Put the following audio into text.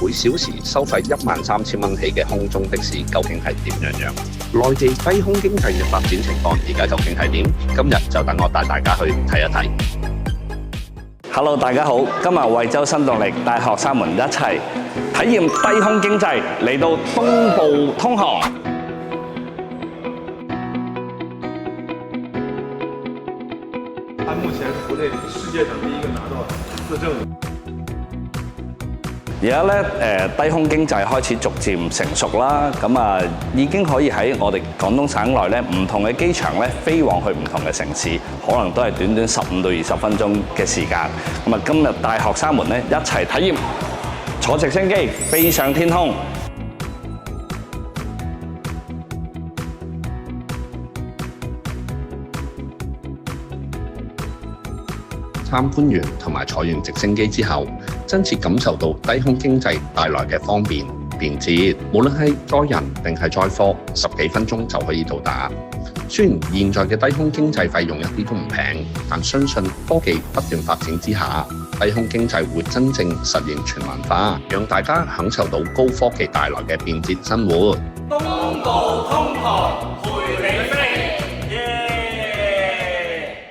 每小時收費13000蚊起嘅空中的士究竟係點樣？內地低空經濟嘅發展情況而家究竟係點？今日就等我帶大家去睇一睇。Hello， 大家好，今日惠州新動力帶學生們一齊體驗低空經濟，嚟到東部通航。他目前是國內世界上第一個拿到自證。而家咧低空經濟開始逐漸成熟啦，咁啊已經可以喺我哋廣東省內咧唔同嘅機場咧飛往去唔同嘅城市，可能都係短短15到20分鐘嘅時間。咁啊今日帶學生們咧一齊體驗坐直升機飛上天空。參觀完同埋坐完直升機之後，真切感受到低空經濟帶來嘅方便便捷，無論係載人定係載貨，10幾分鐘就可以到達。雖然現在嘅低空經濟費用一啲都唔平，但相信科技不斷發展之下，低空經濟會真正實現全民化，讓大家享受到高科技帶來嘅便捷生活。東部通航陪你飛。